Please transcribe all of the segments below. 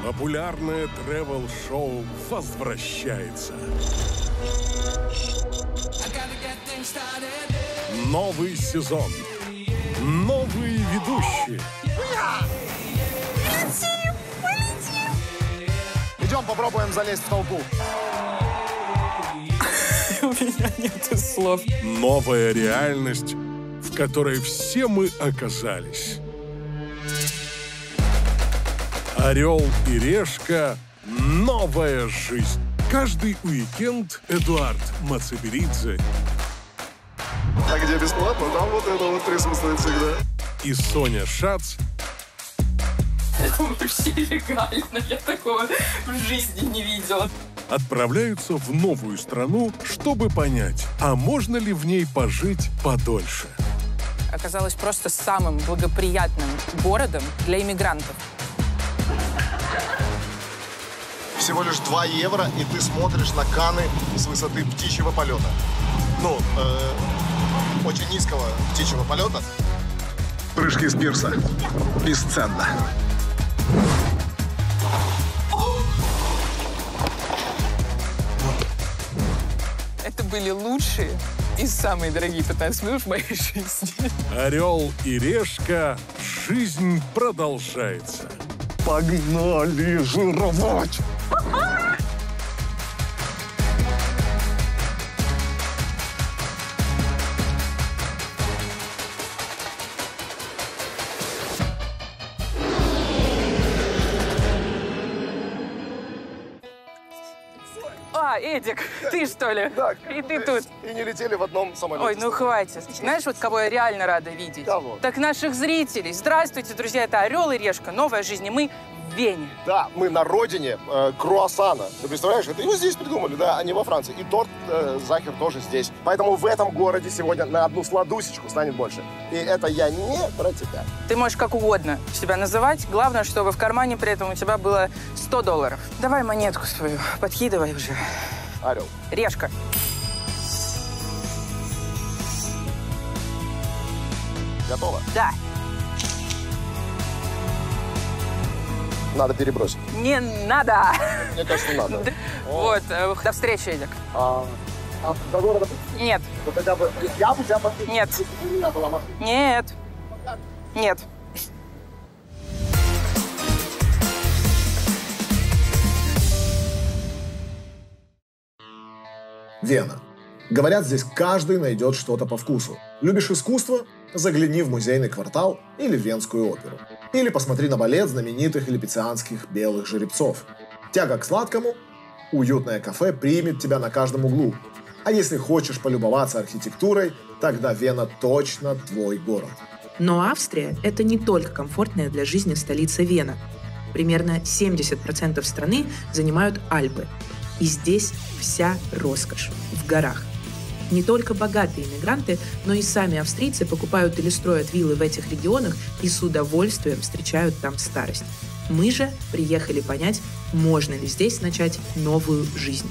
Популярное тревел-шоу возвращается. Новый сезон. Новые ведущие. Идем попробуем залезть в толпу. У меня нет слов. Новая реальность, в которой все мы оказались. «Орел и решка. Новая жизнь». Каждый уикенд Эдуард Мациберидзе А где бесплатно? Там вот это вот присутствует всегда. и Соня Шац Это вообще легально. Я такого в жизни не видела. отправляются в новую страну, чтобы понять, а можно ли в ней пожить подольше. Оказалось просто самым благоприятным городом для иммигрантов. Всего лишь 2 евро, и ты смотришь на Каны с высоты птичьего полета. Ну, очень низкого птичьего полета. Прыжки с пирса. Бесценно. Это были лучшие и самые дорогие 15 минут в моей жизни. «Орел и решка. Жизнь продолжается». Погнали жировать! А, Эдик, ты что ли? Да, И ты тут. И не летели в одном самолете. Ой, ну хватит. Знаешь, вот кого я реально рада видеть? Кого? Так наших зрителей. Здравствуйте, друзья, это «Орел и решка. Новая жизнь». И мы в Вене. Да, мы на родине круассана. Ты представляешь, это его здесь придумали, да, а не во Франции. И торт Захер тоже здесь. Поэтому в этом городе сегодня на одну сладусечку станет больше. И это я не про тебя. Ты можешь как угодно себя называть. Главное, чтобы в кармане при этом у тебя было $100. Давай монетку свою, подкидывай уже. Орел. Решка. Готово? Да. Надо перебросить. Не надо. Мне кажется, надо. Вот, до встречи, Эдик. А до города? Нет, Ну, хотя бы я бы тебя подписал. нет, У меня была машина. нет, нет. Вена. Говорят, здесь каждый найдет что-то по вкусу. Любишь искусство? Загляни в музейный квартал или в Венскую оперу. Или посмотри на балет знаменитых липецианских белых жеребцов. Тяга к сладкому? Уютное кафе примет тебя на каждом углу. А если хочешь полюбоваться архитектурой, тогда Вена точно твой город. Но Австрия – это не только комфортная для жизни столица Вена. Примерно 70% страны занимают Альпы. И здесь вся роскошь в горах. Не только богатые иммигранты, но и сами австрийцы покупают или строят виллы в этих регионах и с удовольствием встречают там старость. Мы же приехали понять, можно ли здесь начать новую жизнь.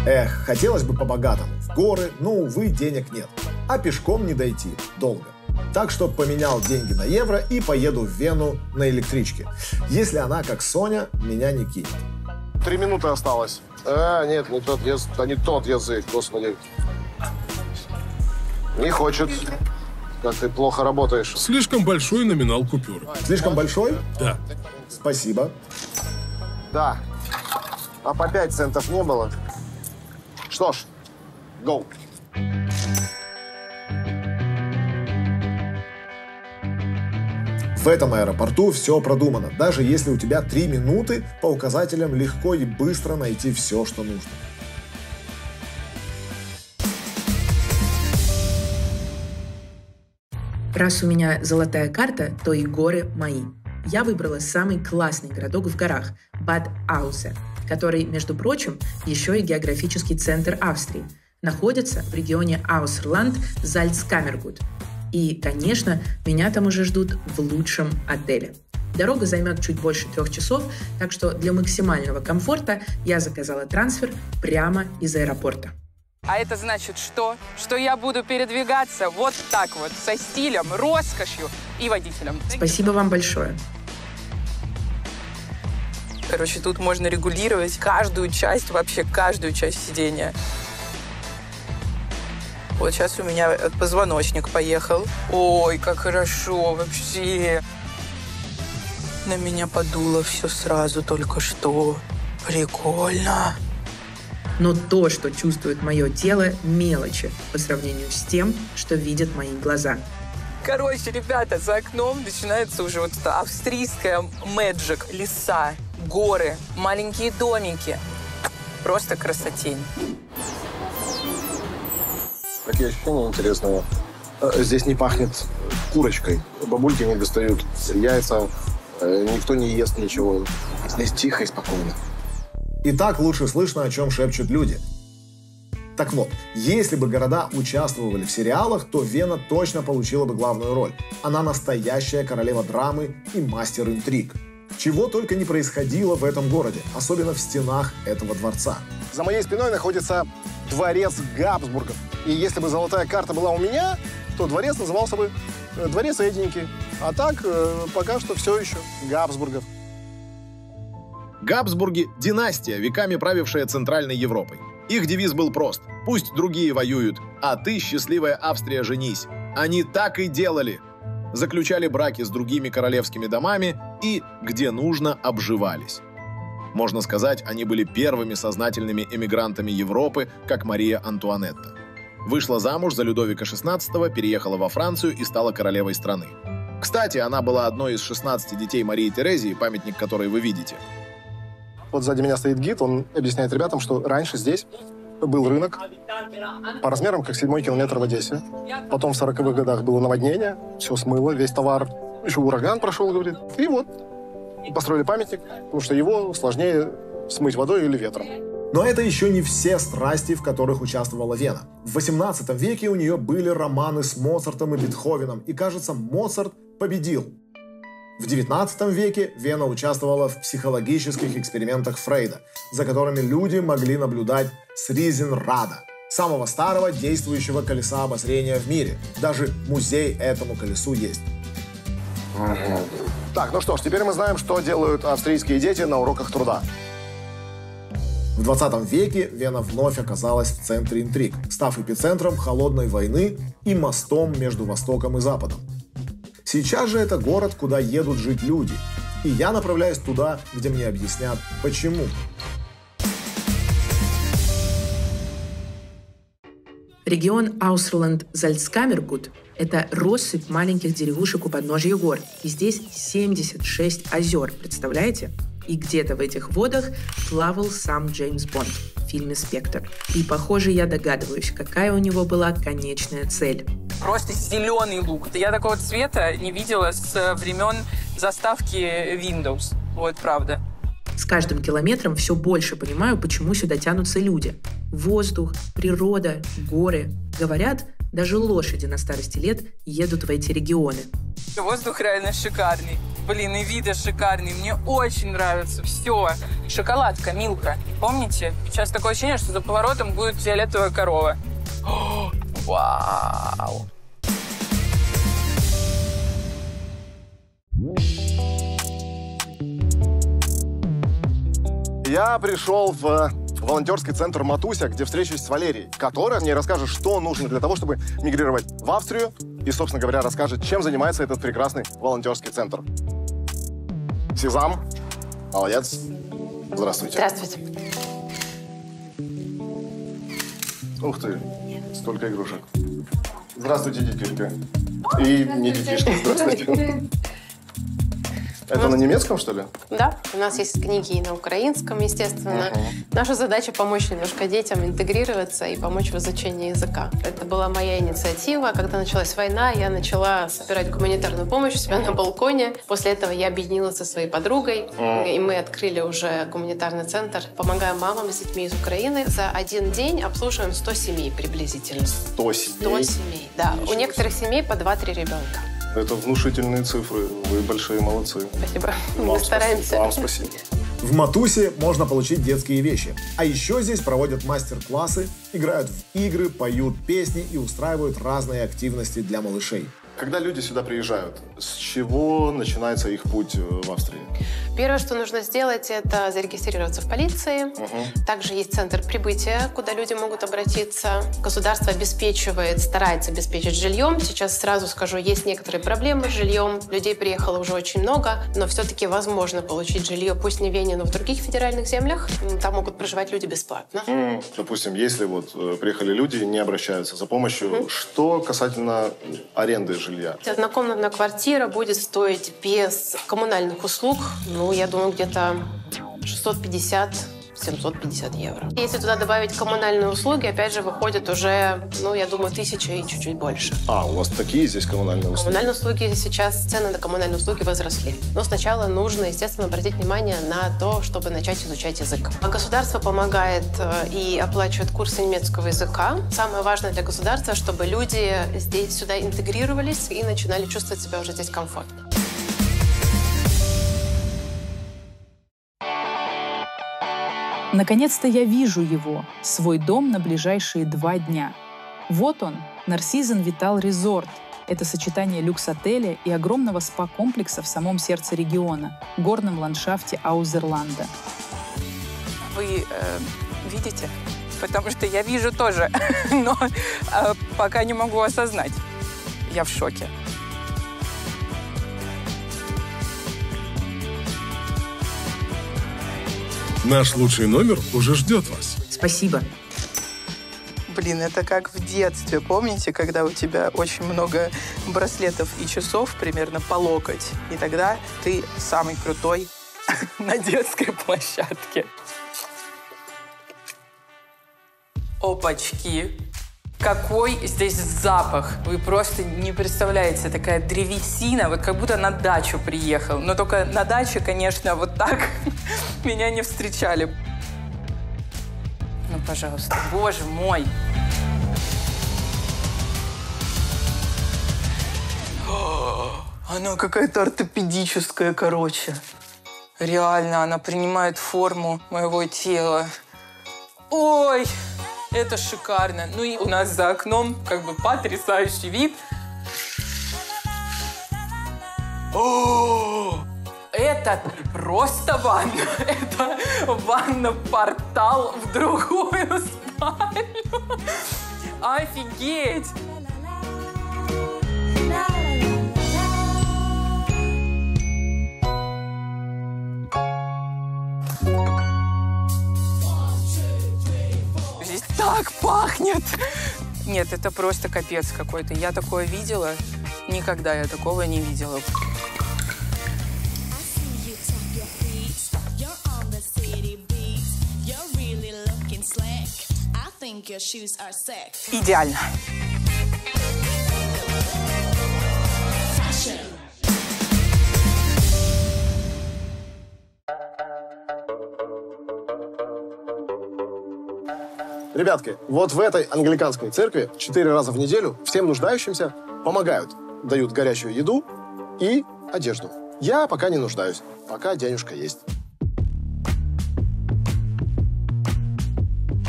Эх, хотелось бы по-богатому. В горы, но, увы, денег нет. А пешком не дойти. Долго. Так что поменял деньги на евро и поеду в Вену на электричке. Если она, как Соня, меня не кинет. 3 минуты осталось. Нет, не тот язык. Да не тот язык, господи. Не хочет. Как ты плохо работаешь. Слишком большой номинал купюры. Слишком большой? Да. Спасибо. Да. А по 5 центов не было. Что ж, go. В этом аэропорту все продумано. Даже если у тебя 3 минуты, по указателям легко и быстро найти все, что нужно. Раз у меня золотая карта, то и горы мои. Я выбрала самый классный городок в горах – Бад Аусе, который, между прочим, еще и географический центр Австрии. Находится в регионе Аусерланд, Зальцкамергут. И, конечно, меня там уже ждут в лучшем отеле. Дорога займет чуть больше 3 часов, так что для максимального комфорта я заказала трансфер прямо из аэропорта. А это значит что? Что я буду передвигаться вот так вот, со стилем, роскошью и водителем. Спасибо вам большое. Короче, тут можно регулировать каждую часть, вообще каждую часть сидения. Вот сейчас у меня позвоночник поехал. Ой, как хорошо вообще. На меня подуло все сразу только что. Прикольно. Но то, что чувствует мое тело, мелочи по сравнению с тем, что видят мои глаза. Короче, ребята, за окном начинается уже вот эта австрийская мэджик. Леса, горы, маленькие домики. Просто красотень. Какие ощущения интересные. Здесь не пахнет курочкой. Бабульки не достают яйца. Никто не ест ничего. Здесь тихо и спокойно. И так лучше слышно, о чем шепчут люди. Так вот, если бы города участвовали в сериалах, то Вена точно получила бы главную роль. Она настоящая королева драмы и мастер интриг. Чего только не происходило в этом городе, особенно в стенах этого дворца. За моей спиной находится дворец Габсбургов. И если бы золотая карта была у меня, то дворец назывался бы Дворец Эдиньки. А так, пока что все еще Габсбургов. Габсбурги – династия, веками правившая Центральной Европой. Их девиз был прост: «Пусть другие воюют, а ты, счастливая Австрия, женись». Они так и делали. Заключали браки с другими королевскими домами и, где нужно, обживались. Можно сказать, они были первыми сознательными эмигрантами Европы, как Мария Антуанетта. Вышла замуж за Людовика XVI, переехала во Францию и стала королевой страны. Кстати, она была одной из 16 детей Марии Терезии, памятник которой вы видите. Вот сзади меня стоит гид, он объясняет ребятам, что раньше здесь был рынок по размерам, как 7-й километр в Одессе. Потом в 40-х годах было наводнение, все смыло, весь товар. Еще ураган прошел, говорит. И вот построили памятник, потому что его сложнее смыть водой или ветром. Но это еще не все страсти, в которых участвовала Вена. В 18 веке у нее были романы с Моцартом и Бетховеном, и, кажется, Моцарт победил. В 19 веке Вена участвовала в психологических экспериментах Фрейда, за которыми люди могли наблюдать с Ризенрада, самого старого действующего колеса обозрения в мире. Даже музей этому колесу есть. Так, ну что ж, теперь мы знаем, что делают австрийские дети на уроках труда. В 20 веке Вена вновь оказалась в центре интриг, став эпицентром холодной войны и мостом между Востоком и Западом. Сейчас же это город, куда едут жить люди. И я направляюсь туда, где мне объяснят, почему. Регион Аусерланд-Зальцкамергут – это россыпь маленьких деревушек у подножья гор. И здесь 76 озер, представляете? И где-то в этих водах плавал сам Джеймс Бонд в фильме «Спектр». И, похоже, я догадываюсь, какая у него была конечная цель. Просто зеленый лук. Я такого цвета не видела с времен заставки Windows. Вот правда. С каждым километром все больше понимаю, почему сюда тянутся люди. Воздух, природа, горы. Говорят, даже лошади на старости лет едут в эти регионы. Воздух реально шикарный. Блин, и виды шикарные. Мне очень нравится все. Шоколадка, Милка. Помните? Сейчас такое ощущение, что за поворотом будет фиолетовая корова. О, вау! Я пришел в волонтерский центр «Матуся», где встречусь с Валерией, которая мне расскажет, что нужно для того, чтобы мигрировать в Австрию, и, собственно говоря, расскажет, чем занимается этот прекрасный волонтерский центр. Сезам. Молодец. Здравствуйте. Здравствуйте. Ух ты, столько игрушек. Здравствуйте, детишка. И не детишка, здравствуйте. Это на немецком, что ли? Да, у нас есть книги и на украинском, естественно. Наша задача помочь немножко детям интегрироваться и помочь в изучении языка. Это была моя инициатива. Когда началась война, я начала собирать гуманитарную помощь у себя на балконе. После этого я объединилась со своей подругой, и мы открыли уже гуманитарный центр. Помогаем мамам с детьми из Украины. За один день обслуживаем 100 семей приблизительно. 100 семей? 100 семей, да. У некоторых семей по 2-3 ребенка. Это внушительные цифры. Вы большие молодцы. Спасибо. Мы стараемся. Вам спасибо. В Матусе можно получить детские вещи. А еще здесь проводят мастер-классы, играют в игры, поют песни и устраивают разные активности для малышей. Когда люди сюда приезжают, с чего начинается их путь в Австрии? Первое, что нужно сделать, это зарегистрироваться в полиции. Также есть центр прибытия, куда люди могут обратиться. Государство старается обеспечить жильем. Сейчас сразу скажу, есть некоторые проблемы с жильем. Людей приехало уже очень много, но все-таки возможно получить жилье, пусть не в Вене, но в других федеральных землях. Там могут проживать люди бесплатно. Допустим, если приехали люди, не обращаются за помощью, что касательно аренды жилья? Однокомнатная квартира будет стоить без коммунальных услуг, я думаю, где-то 650-750 евро. Если туда добавить коммунальные услуги, опять же, выходит уже, я думаю, 1000 и чуть-чуть больше. У вас такие здесь коммунальные услуги? Коммунальные услуги сейчас, цены на коммунальные услуги возросли. Но сначала нужно, естественно, обратить внимание на то, чтобы начать изучать язык. Государство помогает и оплачивает курсы немецкого языка. Самое важное для государства, чтобы люди здесь сюда интегрировались и начинали чувствовать себя уже здесь комфортно. Наконец-то я вижу его, свой дом на ближайшие 2 дня. Вот он, Нарсизен Витал Резорт. Это сочетание люкс-отеля и огромного спа-комплекса в самом сердце региона, горном ландшафте Аузерланда. Вы видите? Потому что я вижу тоже, но пока не могу осознать. Я в шоке. Наш лучший номер уже ждет вас. Спасибо. Блин, это как в детстве. Помните, когда у тебя очень много браслетов и часов, примерно по локоть, и тогда ты самый крутой на детской площадке. Опачки! Какой здесь запах! Вы просто не представляете, такая древесина, вот как будто на дачу приехал. Но только на даче, конечно, вот так меня не встречали. Ну, пожалуйста, боже мой! Она какая-то ортопедическая, короче. Реально, она принимает форму моего тела. Ой! Это шикарно. Ну и у нас за окном как бы потрясающий вид. О, это не просто ванна. Это ванна-портал в другую спальню. Офигеть! Здесь так пахнет! Нет, это просто капец какой-то. Я такое видела. Никогда я такого не видела. Идеально. Ребятки, вот в этой англиканской церкви 4 раза в неделю всем нуждающимся помогают. Дают горячую еду и одежду. Я пока не нуждаюсь, пока денежка есть.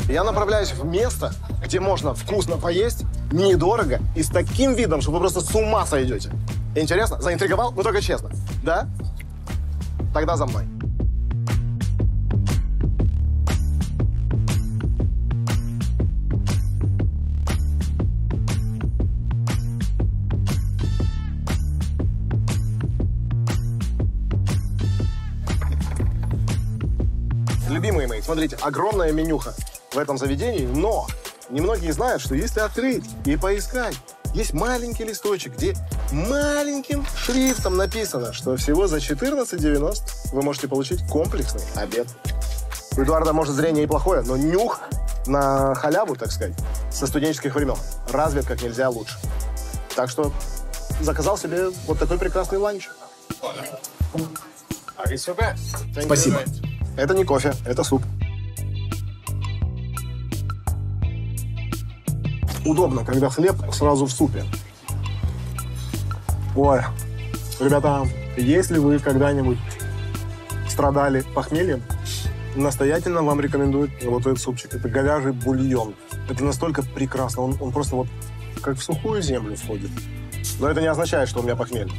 Я направляюсь в место, где можно вкусно поесть, недорого и с таким видом, что вы просто с ума сойдете. Интересно? Заинтриговал? Ну только честно. Да? Тогда за мной. Любимые мои, смотрите, огромная менюха в этом заведении, но немногие знают, что если открыть и поискать, есть маленький листочек, где маленьким шрифтом написано, что всего за 14,90 вы можете получить комплексный обед. У Эдуарда, может, зрение и плохое, но нюх на халяву, так сказать, со студенческих времен развит как нельзя лучше. Так что заказал себе вот такой прекрасный ланч. Спасибо. Это не кофе, это суп. Удобно, когда хлеб сразу в супе. Ой, ребята, если вы когда-нибудь страдали похмельем, настоятельно вам рекомендую вот этот супчик. Это говяжий бульон. Это настолько прекрасно. Он просто вот как в сухую землю входит. Но это не означает, что у меня похмелье.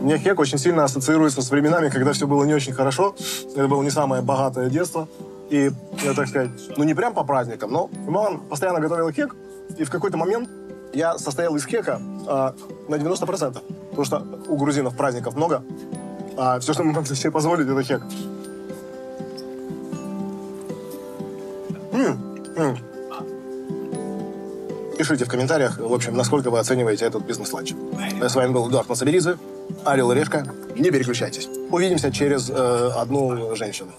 Мне кек очень сильно ассоциируется с временами, когда все было не очень хорошо. Это было не самое богатое детство. И, я так сказать, ну не прям по праздникам, но мама постоянно готовила кек. И в какой-то момент я состоял из кека на 90%. Потому что у грузинов праздников много. А все, что мы могли себе позволить, это кек. Пишите в комментариях, в общем, насколько вы оцениваете этот бизнес-ланч. С вами был Эдуард Мацаберидзе, Орел и Решка. Не переключайтесь. Увидимся через одну женщину.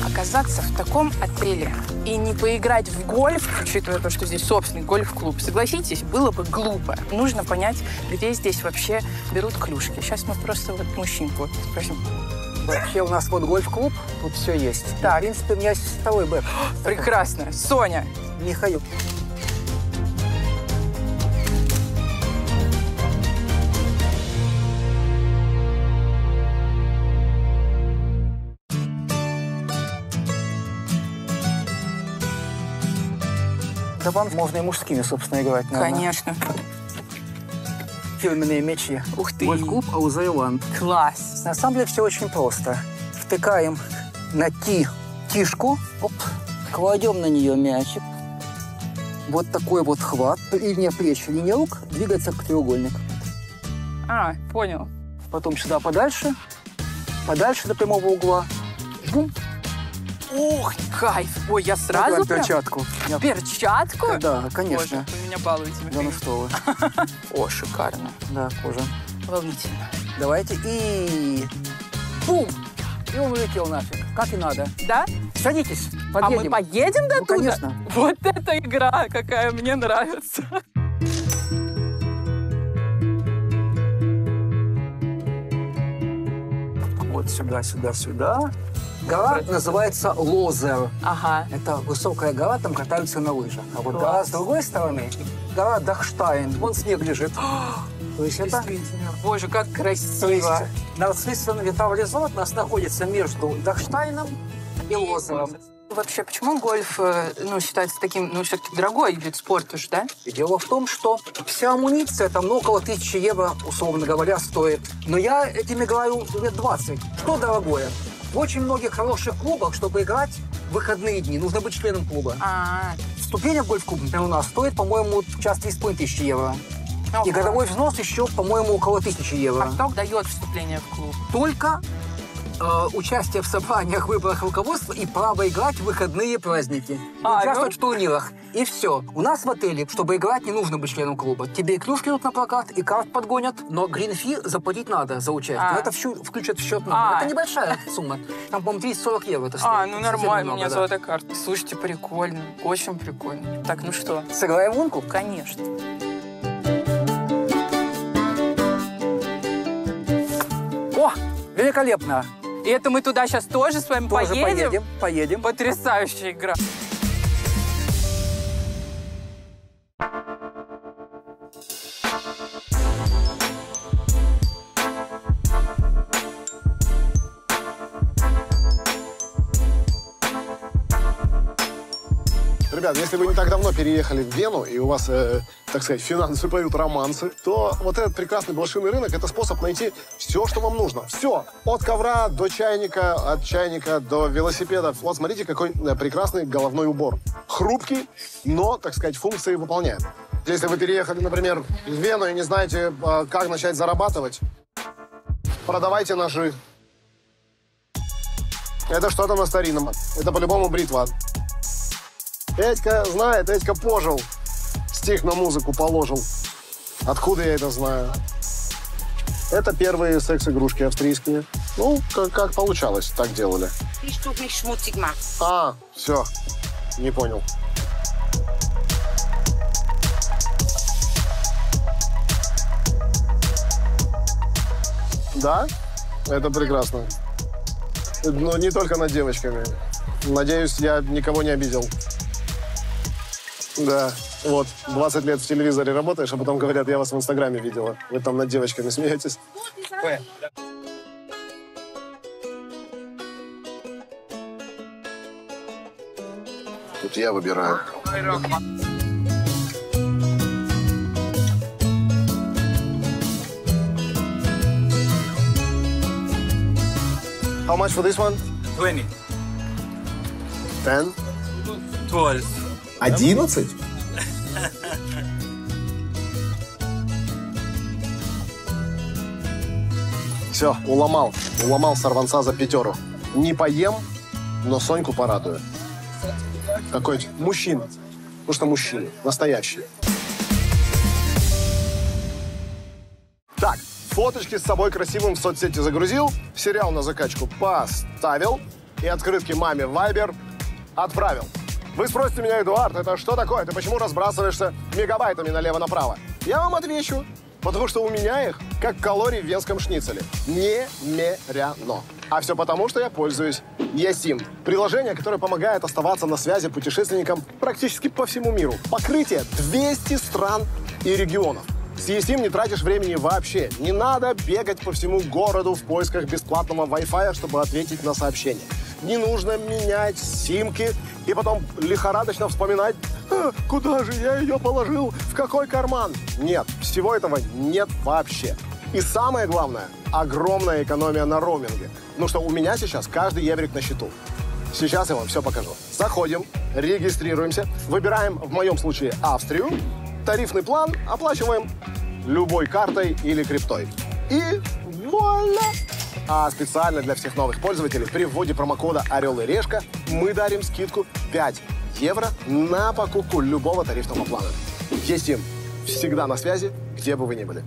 Оказаться в таком отеле и не поиграть в гольф, учитывая то, что здесь собственный гольф-клуб, согласитесь, было бы глупо. Нужно понять, где здесь вообще берут клюшки. Сейчас мы просто вот мужчинку спросим. Вообще у нас вот гольф-клуб, тут все есть. Так. В принципе, у меня есть второй бэк. Прекрасно. Соня. Михаил. Да вам можно и мужскими, собственно, играть, наверное. Конечно. Фирменные мячи. Ух ты. Гольф-клуб Ауза-Иланд. Класс. На самом деле все очень просто. Втыкаем на тишку, оп, кладем на нее мячик. Вот такой вот хват. Линия плеч, линия рук, двигается к треугольнику. А, понял. Потом сюда подальше до прямого угла. Бум. Ух, кайф. Ой, я сразу Надеваем прям... перчатку. Перчатку? Да, конечно. Боже, вы меня балуете. Да ну что вы. О, шикарно. Да, кожа. Волнительно. Давайте и... Бум! И он улетел нафиг. Как и надо. Да? Садитесь, А подъедем. мы поедем до Ну, туда? конечно. Вот эта игра, какая мне нравится. Вот сюда, сюда, сюда. Гора называется Лозер. Ага. Это высокая гора, там катаются на лыжах. А вот гора с другой стороны, гора Дахштайн. Вон снег лежит. То есть это... Действительно. Боже, как То есть красиво. Нарциссен Витал Резорт у нас находится между Дахштайном и Лозером. Вообще, почему гольф, считается таким, все-таки дорогой вид спорта же, да? И дело в том, что вся амуниция там около 1000 евро, условно говоря, стоит. Но я этим играю лет 20. Что дорогое? В очень многих хороших клубах, чтобы играть в выходные дни, нужно быть членом клуба. Вступление в гольф-клуб, например, у нас стоит, по-моему, час 3500 евро. И годовой взнос еще, по-моему, около 1000 евро. А кто дает вступление в клуб? Только участие в собраниях, выборах руководства и право играть в выходные праздники. Участвовать в турнирах. И все. У нас в отеле, чтобы играть, не нужно быть членом клуба. Тебе и клюшки идут на прокат, и карт подгонят, но грин-фи заплатить надо за участие. Но это включат в счет нам. Это небольшая сумма. Там, по-моему, 30-40 евро это стоит. Ну нормально, у меня золотая карта. Слушайте, прикольно. Очень прикольно. Так, ну что? Сыграем в лунку? Конечно. О, великолепно. И это мы туда сейчас тоже с вами Тоже поедем? поедем. Потрясающая игра. Ребят, если вы не так давно переехали в Вену, и у вас, так сказать, финансы поют романсы, то вот этот прекрасный блошиный рынок – это способ найти все, что вам нужно. Все. От ковра до чайника, от чайника до велосипеда. Вот смотрите, какой прекрасный головной убор. Хрупкий, но, так сказать, функции выполняет. Если вы переехали, например, в Вену и не знаете, как начать зарабатывать, продавайте ножи. Это что-то на старинном. Это по-любому бритва. Этька знает, Этька пожил. стих на музыку положил. Откуда я это знаю? Это первые секс-игрушки австрийские. Ну, как получалось, так делали. А, все, не понял. Да, это прекрасно. Но не только над девочками. Надеюсь, я никого не обидел. Да, вот, 20 лет в телевизоре работаешь, а потом говорят, я вас в Инстаграме видела. Вы там над девочками смеетесь. Тут я выбираю. How much for this one? 20. 10? 12. 11? Все, уломал. Уломал сорванца за 5. Не поем, но Соньку порадую. Такой мужчина. Потому что мужчина. Настоящий. Так, фоточки с собой красивым в соцсети загрузил, сериал на закачку поставил и открытки маме в Viber отправил. Вы спросите меня, Эдуард, это что такое? Ты почему разбрасываешься мегабайтами налево-направо? Я вам отвечу. Потому что у меня их, как калорий в венском шницеле. Немерено. А все потому, что я пользуюсь eSIM. Приложение, которое помогает оставаться на связи путешественникам практически по всему миру. Покрытие 200 стран и регионов. С eSIM не тратишь времени вообще. Не надо бегать по всему городу в поисках бесплатного Wi-Fi, чтобы ответить на сообщение. Не нужно менять симки и потом лихорадочно вспоминать, куда же я ее положил, в какой карман. Нет, всего этого нет вообще. И самое главное, огромная экономия на роуминге. Ну что, у меня сейчас каждый еврик на счету. Сейчас я вам все покажу. Заходим, регистрируемся, выбираем, в моем случае, Австрию. Тарифный план оплачиваем любой картой или криптой. И вуаля! А специально для всех новых пользователей при вводе промокода «Орел и Решка» мы дарим скидку 5 евро на покупку любого тарифного плана. eSIM. Всегда на связи, где бы вы ни были.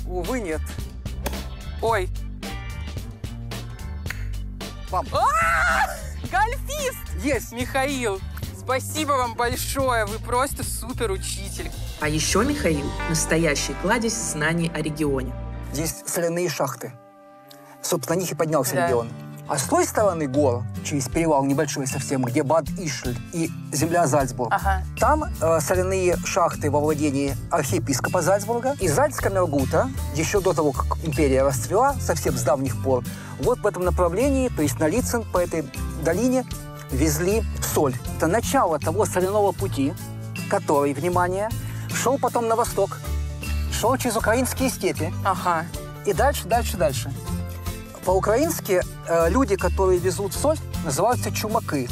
Увы, нет. Ой. Мам. Гольфист! Есть. Михаил, спасибо вам большое. Вы просто супер учитель. А еще Михаил – настоящий кладезь знаний о регионе. Здесь соляные шахты. Собственно, на них и поднялся Да. регион. А с той стороны гор, через перевал небольшой совсем, где Бад-Ишль и земля Зальцбург, Ага. там соляные шахты во владении архиепископа Зальцбурга. И Зальцкамергута, еще до того, как империя расцвела, совсем с давних пор, вот в этом направлении, то есть на Лицен, по этой долине, везли соль. Это начало того соляного пути, который, внимание, шел потом на восток, шел через украинские степи. Ага. И дальше, дальше, дальше. По-украински люди, которые везут соль, называются чумаки.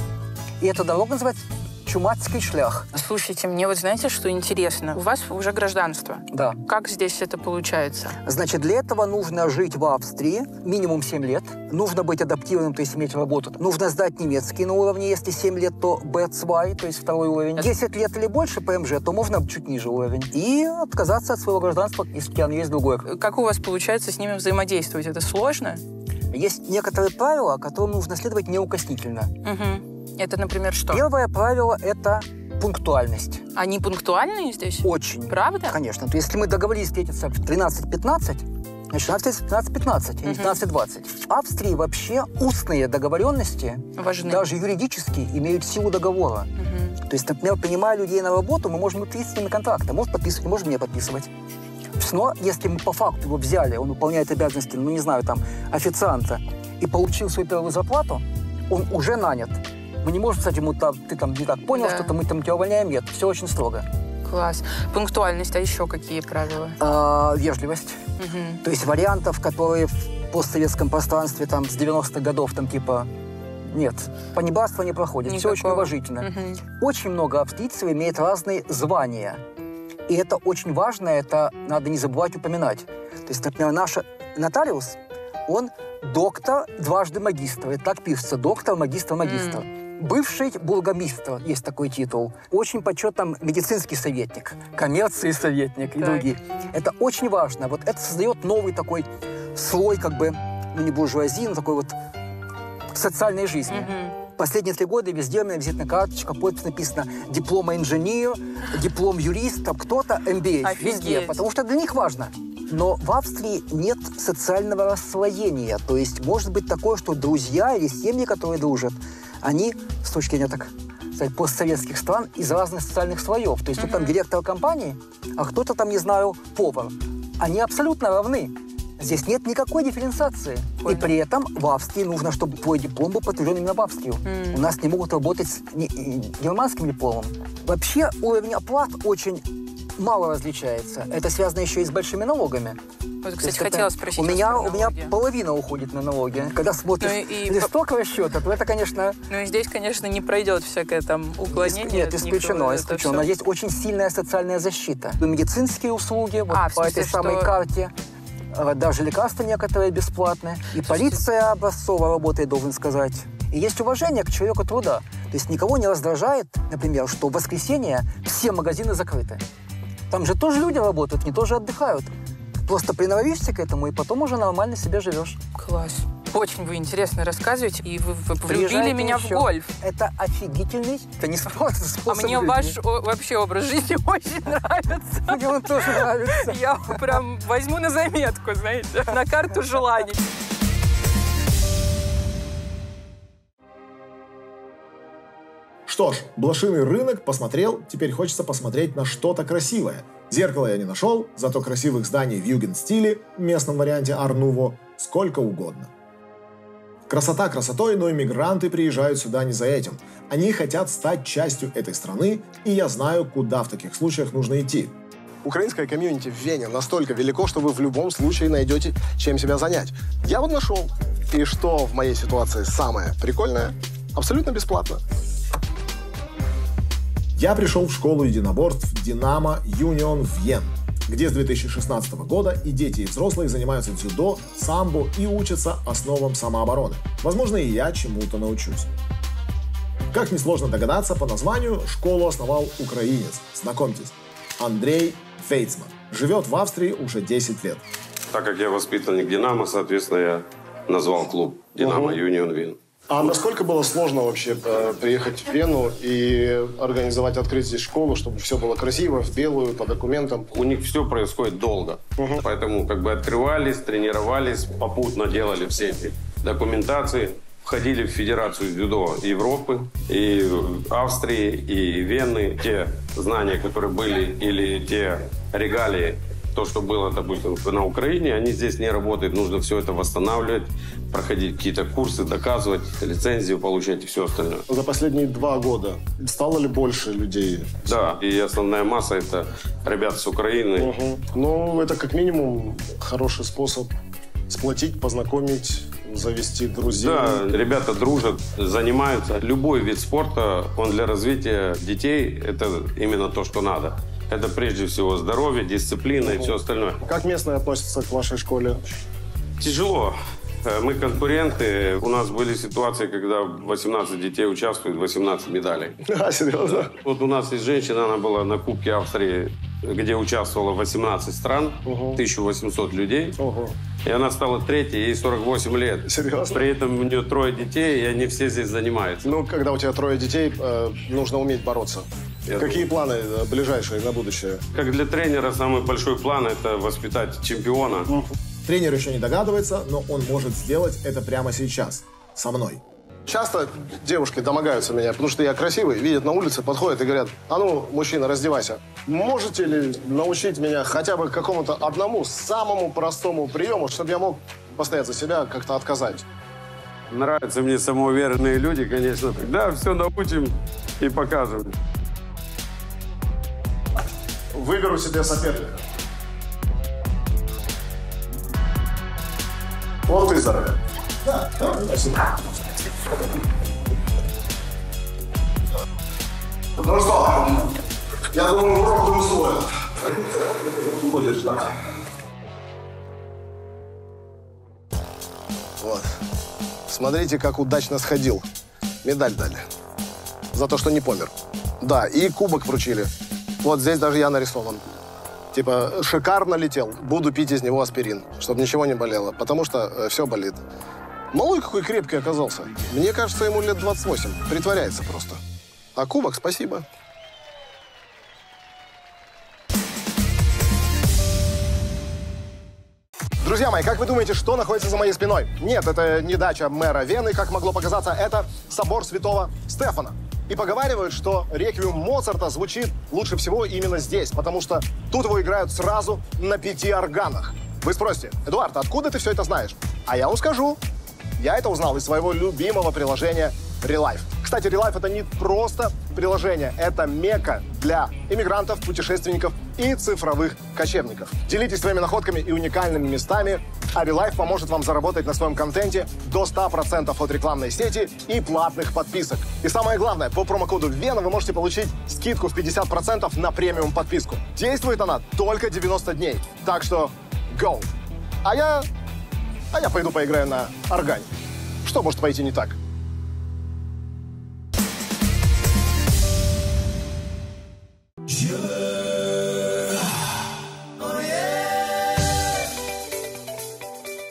И эта дорога называется Чумацкий шлях. Слушайте, мне вот знаете, что интересно? У вас уже гражданство. Да. Как здесь это получается? Значит, для этого нужно жить в Австрии минимум 7 лет. Нужно быть адаптированным, то есть иметь работу. Нужно сдать немецкий на уровне, если 7 лет, то B2, то есть второй уровень. 10 лет или больше ПМЖ, то можно чуть ниже уровень. И отказаться от своего гражданства, если у тебя есть другое. Как у вас получается с ними взаимодействовать? Это сложно? Есть некоторые правила, которым нужно следовать неукоснительно. Угу. Это, например, что? Первое правило – это пунктуальность. Они пунктуальные здесь? Очень. Правда? Конечно. То есть, если мы договорились встретиться в 13:15, значит, надо встретиться в 13:15, а не в 15:20. В Австрии вообще устные договоренности, Важны. даже юридически, имеют силу договора. Угу. То есть, например, принимая людей на работу, мы можем подписывать с ними контракты. Может подписывать, можем не подписывать. Но если мы по факту его взяли, он выполняет обязанности, ну, не знаю, там, официанта, и получил свою первую зарплату, он уже нанят. Мы не можем сказать ему, ты там не так понял, Да. что-то мы там тебя увольняем. Нет, все очень строго. Класс. Пунктуальность, а еще какие правила? Вежливость. Угу. То есть вариантов, которые в постсоветском пространстве там с 90-х годов там типа нет. Понебратство не проходит. Все очень Никакого. уважительно. Угу. Очень много австрийцев имеет разные звания. И это очень важно, это надо не забывать упоминать. То есть, например, наш нотариус, он доктор, дважды магистр. И так пишется: доктор, магистр, магистр. Бывший бургомистр, есть такой титул. Очень почетный медицинский советник, коммерции советник и другие. Это очень важно. Вот это создает новый такой слой, как бы, ну не буржуазии, но такой вот социальной жизни. Последние 3 года везде у меня визитная карточка, подпись написано: диплом инженер, диплом юриста, кто-то MBA. Офигеть. Везде, потому что для них важно. Но в Австрии нет социального расслоения. То есть может быть такое, что друзья или семьи, которые дружат, они, с точки зрения, так сказать, постсоветских стран, из разных социальных слоев. То есть кто там директор компании, а кто-то там, не знаю, повар. Они абсолютно равны. Здесь нет никакой дифференциации. И при этом в Австрии нужно, чтобы твой диплом был подтвержден именно в Австрию. У нас не могут работать с германским дипломом. Вообще уровень оплат очень мало различается. Это связано еще и с большими налогами. Вот, кстати, хотела спросить. У меня половина уходит на налоги. Когда смотришь листок расчета, то это, конечно... Ну и здесь, конечно, не пройдет всякое там уклонение. Нет, исключено. Но есть очень сильная социальная защита. Медицинские услуги вот по этой самой карте. Даже лекарства некоторые бесплатные. И полиция образцово работает, должен сказать. И есть уважение к человеку труда. То есть никого не раздражает, например, что в воскресенье все магазины закрыты. Там же тоже люди работают, они тоже отдыхают. Просто приноровишься к этому, и потом уже нормально себе живешь. Класс. Очень вы интересно рассказываете, и вы влюбили меня в гольф. Это офигительный, это не способ жизни. А мне ваш вообще образ жизни очень нравится. Мне он тоже нравится. Я прям возьму на заметку, знаете, на карту желаний. Что ж, блошиный рынок посмотрел, теперь хочется посмотреть на что-то красивое. Зеркало я не нашел, зато красивых зданий в югенд-стиле, местном варианте Ар-Нуво, сколько угодно. Красота красотой, но иммигранты приезжают сюда не за этим. Они хотят стать частью этой страны, и я знаю, куда в таких случаях нужно идти. Украинское комьюнити в Вене настолько велико, что вы в любом случае найдете, чем себя занять. Я вот нашел. И что в моей ситуации самое прикольное? Абсолютно бесплатно. Я пришел в школу единоборств Динамо Юнион Вен, где с 2016 года и дети, и взрослые занимаются дзюдо, самбо и учатся основам самообороны. Возможно, и я чему-то научусь. Как несложно догадаться, по названию школу основал украинец. Знакомьтесь, Андрей Вейцман. Живет в Австрии уже 10 лет. Так как я воспитанник Динамо, соответственно, я назвал клуб Динамо Юнион Вен. А насколько было сложно вообще приехать в Вену и организовать, открыть здесь школу, чтобы все было красиво, в белую, по документам? У них все происходит долго. Поэтому как бы открывались, тренировались, попутно делали все эти документации. Входили в Федерацию дзюдо Европы, и Австрии, и Вены. Те знания, которые были, или те регалии, то, что было, допустим, на Украине, они здесь не работают. Нужно все это восстанавливать, проходить какие-то курсы, доказывать, лицензию получать и все остальное. За последние 2 года стало ли больше людей? Да, и основная масса – это ребята с Украины. Ну, это как минимум хороший способ сплотить, познакомить, завести друзей. Да, ребята дружат, занимаются. Любой вид спорта, он для развития детей – это именно то, что надо. Это прежде всего здоровье, дисциплина и все остальное. Как местные относятся к вашей школе? Тяжело. Мы конкуренты. У нас были ситуации, когда 18 детей участвуют, 18 медалей. А, серьезно? Вот у нас есть женщина, она была на Кубке Австрии, где участвовало 18 стран, 1800 людей. И она стала 3-й, ей 48 лет. Серьезно? При этом у нее 3 детей, и они все здесь занимаются. Ну, когда у тебя 3 детей, нужно уметь бороться. Какие планы ближайшие на будущее? Как для тренера самый большой план – это воспитать чемпиона. Тренер еще не догадывается, но он может сделать это прямо сейчас, со мной. Часто девушки домогаются меня, потому что я красивый, видят на улице, подходят и говорят: а ну, мужчина, раздевайся. Можете ли научить меня хотя бы какому-то одному, самому простому приему, чтобы я мог постоять за себя, как-то отказать? Нравятся мне самоуверенные люди, конечно. Да, все научим и покажем. Выберу себе соперника. Вот ты здоровье. Да, спасибо. Ну что, я думаю, пробуем условия. Будешь, да? Вот. Смотрите, как удачно сходил. Медаль дали. За то, что не помер. Да, и кубок вручили. Вот здесь даже я нарисован. Типа, шикарно летел. Буду пить из него аспирин, чтобы ничего не болело. Потому что все болит. Малой какой крепкий оказался. Мне кажется, ему лет 28. Притворяется просто. А кубок спасибо. Друзья мои, как вы думаете, что находится за моей спиной? Нет, это не дача мэра Вены, как могло показаться, это собор святого Стефана. И поговаривают, что реквием Моцарта звучит лучше всего именно здесь, потому что тут его играют сразу на 5 органах. Вы спросите: Эдуард, откуда ты все это знаешь? А я вам скажу. Я это узнал из своего любимого приложения Relife. Кстати, Relife — это не просто приложение, это мекка для иммигрантов, путешественников и цифровых кочевников. Делитесь своими находками и уникальными местами, а Relife поможет вам заработать на своем контенте до 100% от рекламной сети и платных подписок. И самое главное, по промокоду ВЕНА вы можете получить скидку в 50% на премиум подписку. Действует она только 90 дней, так что go! А я пойду поиграю на органе. Что может пойти не так?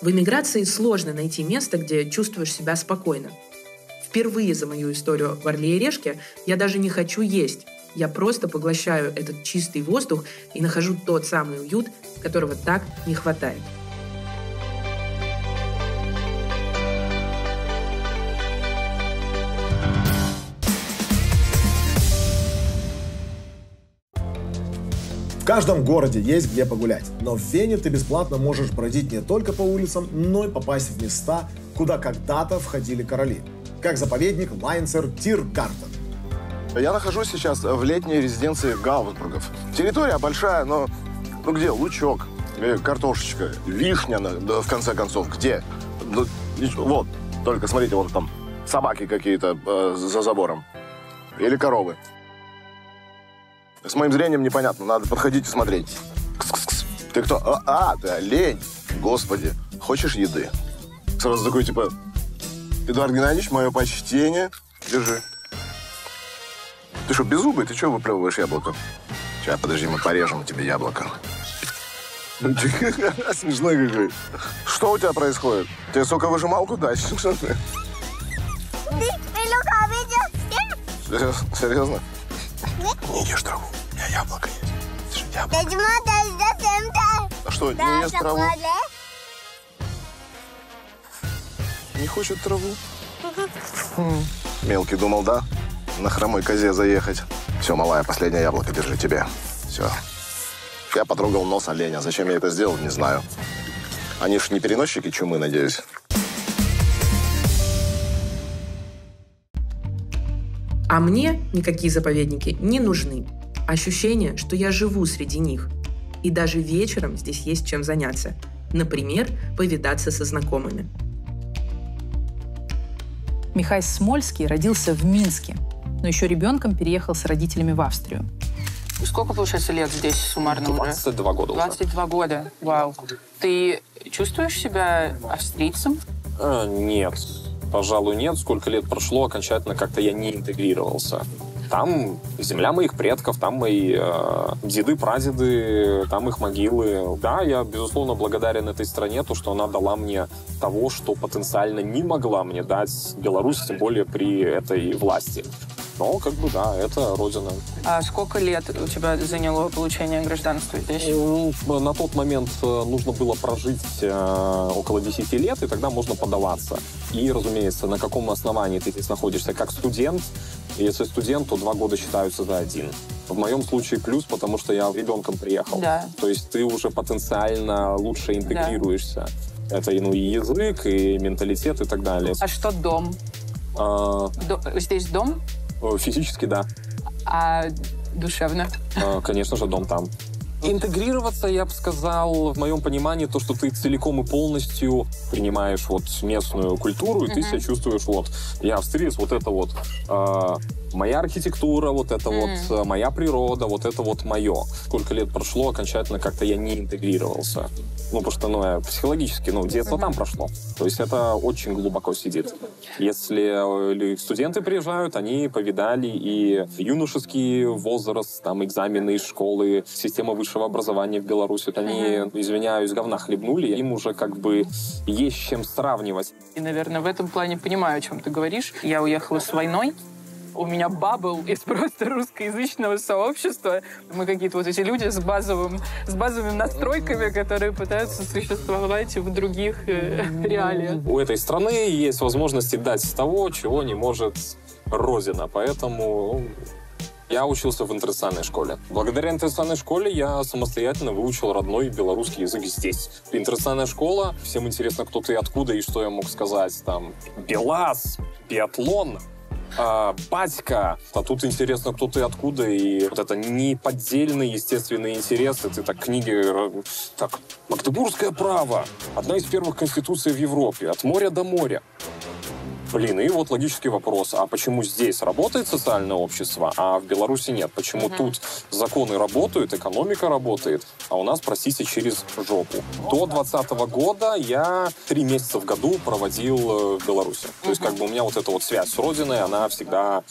В эмиграции сложно найти место, где чувствуешь себя спокойно. Впервые за мою историю в Орле и Решке я даже не хочу есть. Я просто поглощаю этот чистый воздух и нахожу тот самый уют, которого так не хватает. В каждом городе есть где погулять, но в Вене ты бесплатно можешь бродить не только по улицам, но и попасть в места, куда когда-то входили короли, как заповедник Майнцер Тиргартен. Я нахожусь сейчас в летней резиденции Гауптбургов. Территория большая, но где лучок, картошечка, вишня, в конце концов, где? Вот, только смотрите, вон там собаки какие-то за забором. Или коровы. С моим зрением непонятно, надо подходить и смотреть. Кс-кс-кс. Ты кто? Ты олень. Господи, хочешь еды? Сразу такой, типа: Эдуард Геннадьевич, мое почтение. Держи. Ты что, беззубый? Ты что выплевываешь яблоко? Сейчас, подожди, мы порежем тебе яблоко. Смешной какой. Что у тебя происходит? Тебе соковыжималку дать? Серьезно? Не ешь траву. У меня яблоко есть. Ты же яблоко. А что, не ешь траву? Не хочет траву? Мелкий думал, да? На хромой козе заехать. Все, малая, последнее яблоко держи тебе. Все. Я потрогал нос оленя. Зачем я это сделал, не знаю. Они ж не переносчики чумы, надеюсь. А мне никакие заповедники не нужны. Ощущение, что я живу среди них. И даже вечером здесь есть чем заняться. Например, повидаться со знакомыми. Михай Смольский родился в Минске, но еще ребенком переехал с родителями в Австрию. Сколько, получается, лет здесь суммарно 22 года уже. 22 года, вау. Ты чувствуешь себя австрийцем? Нет, пожалуй, нет. Сколько лет прошло, окончательно как-то я не интегрировался. Там земля моих предков, там мои деды, прадеды, там их могилы. Да, я, безусловно, благодарен этой стране, то, что она дала мне того, что потенциально не могла мне дать Беларусь, тем более при этой власти. Но, как бы, да, это родина. А сколько лет у тебя заняло получение гражданства здесь? На тот момент нужно было прожить около 10 лет, и тогда можно подаваться. И, разумеется, на каком основании ты здесь находишься как студент. Если студент, то 2 года считаются за 1. В моем случае плюс, потому что я ребенком приехал. Да. То есть ты уже потенциально лучше интегрируешься. Да. Это и язык, и менталитет, и так далее. А что дом? Здесь дом? Физически, да. А душевно? Конечно же, дом там. Интегрироваться, я бы сказал, в моем понимании, то, что ты целиком и полностью принимаешь вот местную культуру, и ты себя чувствуешь, вот, я австриец, вот это вот моя архитектура, вот это вот моя природа, вот это вот мое. Сколько лет прошло, окончательно как-то я не интегрировался. потому что, психологически, детство там прошло. То есть это очень глубоко сидит. Если студенты приезжают, они повидали и юношеский возраст, там, экзамены из школы, система высшего образования в Беларуси. Они, извиняюсь, говна хлебнули, им уже есть с чем сравнивать. И, наверное, в этом плане понимаю, о чем ты говоришь. Я уехала с войной. У меня бабл из просто русскоязычного сообщества. Мы какие-то эти люди с базовыми настройками, которые пытаются существовать в других реалиях. У этой страны есть возможности дать того, чего не может Родина. Поэтому я учился в интернациональной школе. Благодаря интернациональной школе я самостоятельно выучил родной белорусский язык здесь. Интернациональная школа, всем интересно, кто ты, откуда и что я мог сказать. Там Белаз, биатлон, батька, а тут интересно, кто ты, откуда, и это неподдельные естественные интересы. Ты так книги... Так, Магдебургское право. Одна из первых конституций в Европе. От моря до моря. И вот логический вопрос. А почему здесь работает социальное общество, а в Беларуси нет? Почему тут законы работают, экономика работает, а у нас, простите, через жопу? До 2020 года я 3 месяца в году проводил в Беларуси. То есть у меня эта связь с Родиной, она всегда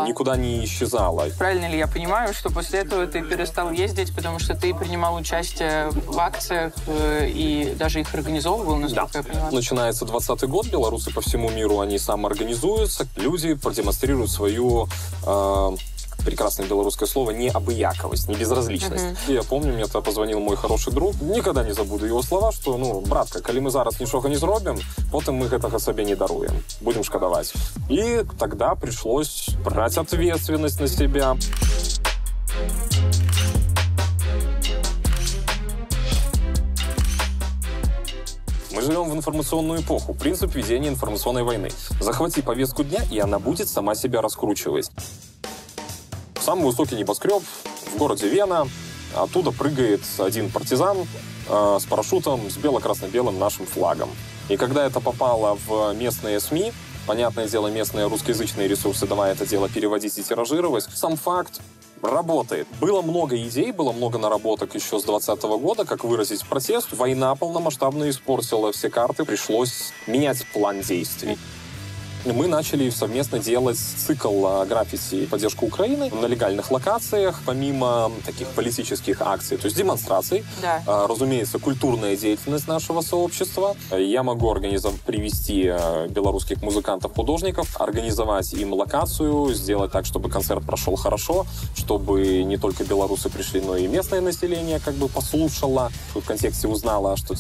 никуда не исчезала. Правильно ли я понимаю, что после этого ты перестал ездить, потому что ты принимал участие в акциях и даже их организовывал, насколько я понимаю? Начинается 2020 год, белорусы по всему миру, они самоорганизуются, люди продемонстрируют свою прекрасное белорусское слово необыяковость, небезразличность. Я помню, мне позвонил мой хороший друг, никогда не забуду его слова, что, братка, коли мы зараз ничего не зробим, потом мы этого себе не даруем, будем шкодовать. И тогда пришлось брать ответственность на себя. Мы живем в информационную эпоху. Принцип ведения информационной войны. Захвати повестку дня, и она будет сама себя раскручивать. Самый высокий небоскреб в городе Вена. Оттуда прыгает один партизан с парашютом, с бело-красно-белым нашим флагом. И когда это попало в местные СМИ, понятное дело, местные русскоязычные ресурсы, давай это дело переводить и тиражировать, сам факт работает. Было много идей, было много наработок еще с 2020 года, как выразить протест. Война полномасштабно испортила все карты, пришлось менять план действий. Мы начали совместно делать цикл граффити и поддержку Украины на легальных локациях, помимо таких политических акций, то есть демонстраций. Да. Разумеется, культурная деятельность нашего сообщества. Я могу привести белорусских музыкантов, художников, организовать им локацию, сделать так, чтобы концерт прошел хорошо, чтобы не только белорусы пришли, но и местное население послушало, в контексте узнало, что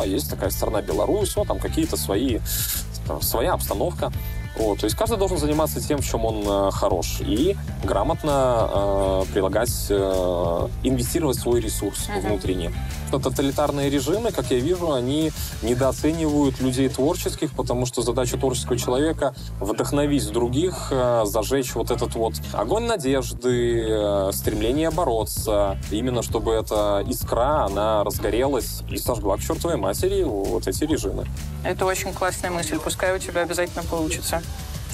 есть такая страна Беларусь, там какие-то своя обстановка. То есть каждый должен заниматься тем, в чем он хорош, и грамотно инвестировать свой ресурс внутренний. Тоталитарные режимы, как я вижу, они недооценивают людей творческих, потому что задача творческого человека — вдохновить других, зажечь этот огонь надежды, стремление бороться, именно чтобы эта искра, она разгорелась и сожгла к чертовой матери эти режимы. Это очень классная мысль. Пускай у тебя обязательно получится.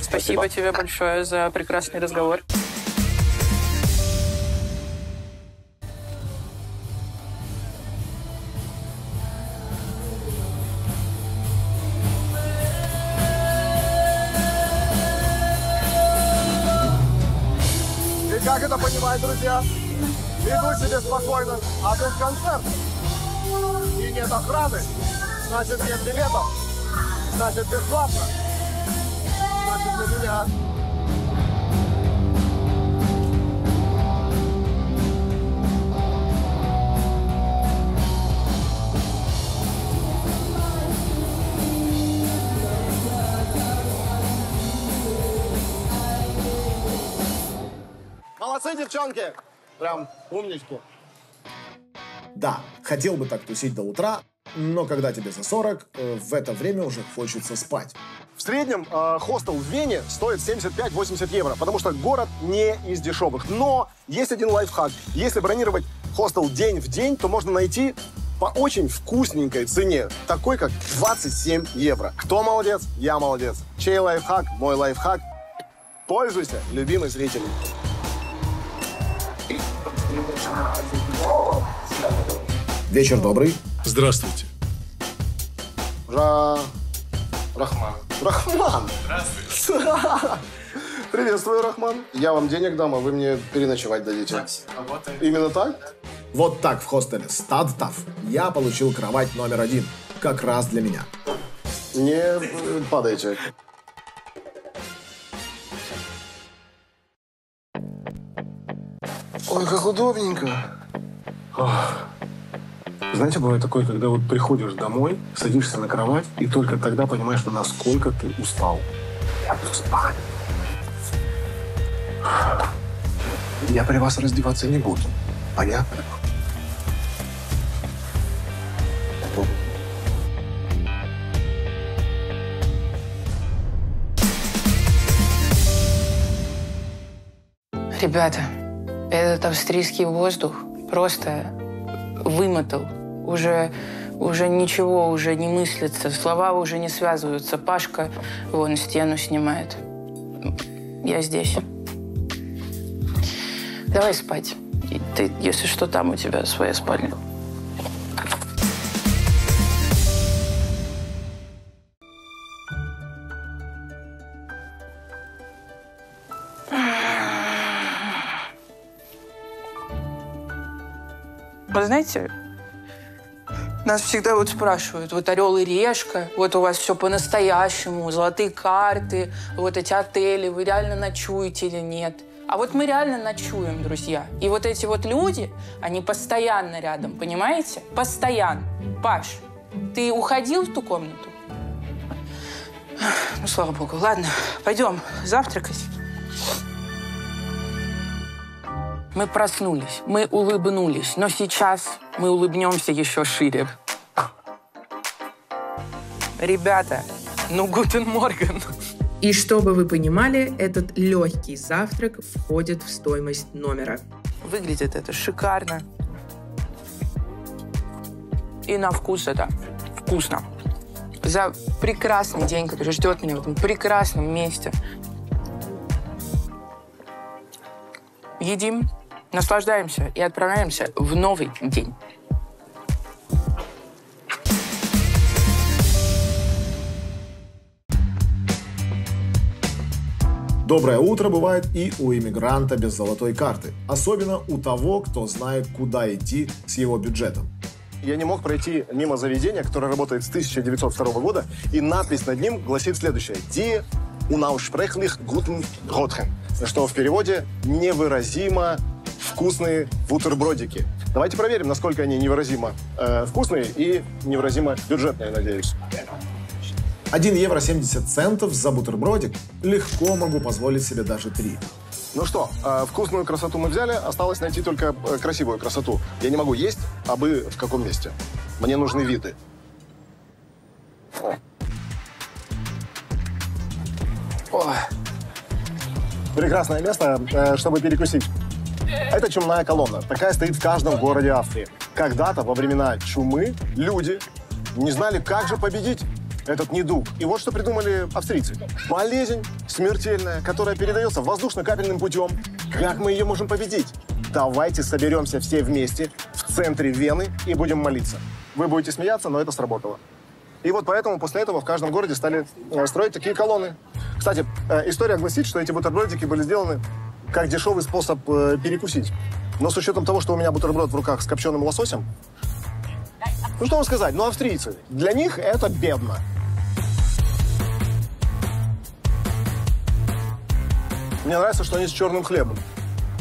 Спасибо тебе большое за прекрасный разговор. И как это понимать, друзья? Иду себе спокойно, а тут концерт. И нет охраны. Значит, нет билетов. Значит, бесплатно. Значит, для меня. Молодцы, девчонки! Прям умнички. Да, хотел бы так тусить до утра, но когда тебе за 40, в это время уже хочется спать. В среднем хостел в Вене стоит 75-80 евро, потому что город не из дешевых. Но есть один лайфхак. Если бронировать хостел день в день, то можно найти по очень вкусненькой цене, такой как 27 евро. Кто молодец? Я молодец. Чей лайфхак? Мой лайфхак. Пользуйся, любимый зритель. Вечер добрый. Здравствуйте. Рахман. Рахман! Здравствуйте. Приветствую, Рахман. Я вам денег дам, а вы мне переночевать дадите. Именно так? Вот так в хостеле Стадтаф я получил кровать номер 1. Как раз для меня. Не падайте. Ой, как удобненько. Знаете, бывает такое, когда вот приходишь домой, садишься на кровать, и только тогда понимаешь, насколько ты устал. Я буду спать. Я при вас раздеваться не буду. Понятно? Ребята, этот австрийский воздух просто вымотал. Уже ничего уже не мыслится, слова уже не связываются. Пашка вон стену снимает. Я здесь. Давай спать. И ты, если что, там у тебя своя спальня. Вы знаете, нас всегда вот спрашивают, вот «Орел и решка», вот у вас все по-настоящему, золотые карты, вот эти отели, вы реально ночуете или нет? А вот мы реально ночуем, друзья. И вот эти вот люди, они постоянно рядом, понимаете? Постоянно. Паш, ты уходил в ту комнату? Ну, слава богу. Ладно, пойдем завтракать. Мы проснулись, мы улыбнулись, но сейчас мы улыбнемся еще шире. Ребята, ну гутен морген. И чтобы вы понимали, этот легкий завтрак входит в стоимость номера. Выглядит это шикарно. И на вкус это вкусно. За прекрасный день, который ждет меня в этом прекрасном месте. Едим, наслаждаемся и отправляемся в новый день. Доброе утро бывает и у иммигранта без золотой карты. Особенно у того, кто знает, куда идти с его бюджетом. Я не мог пройти мимо заведения, которое работает с 1902 года, и надпись над ним гласит следующее. «Die unaussprechlich guten Brötchen», что в переводе «невыразимо вкусные бутербродики». Давайте проверим, насколько они невыразимо вкусные и невыразимо бюджетные, надеюсь. 1 евро 70 центов за бутербродик. Легко могу позволить себе даже 3. Ну что, вкусную красоту мы взяли, осталось найти только красивую красоту. Я не могу есть, а бы в каком месте. Мне нужны виды. О. Прекрасное место, чтобы перекусить. Это чумная колонна. Такая стоит в каждом городе Австрии. Когда-то, во времена чумы, люди не знали, как же победить этот недуг. И вот что придумали австрийцы. Болезнь смертельная, которая передается воздушно-капельным путем. Как мы ее можем победить? Давайте соберемся все вместе в центре Вены и будем молиться. Вы будете смеяться, но это сработало. И вот поэтому после этого в каждом городе стали строить такие колонны. Кстати, история гласит, что эти бутербродики были сделаны как дешевый способ перекусить. Но с учетом того, что у меня бутерброд в руках с копченым лососем, ну что вам сказать, ну австрийцы, для них это бедно. Мне нравится, что они с черным хлебом.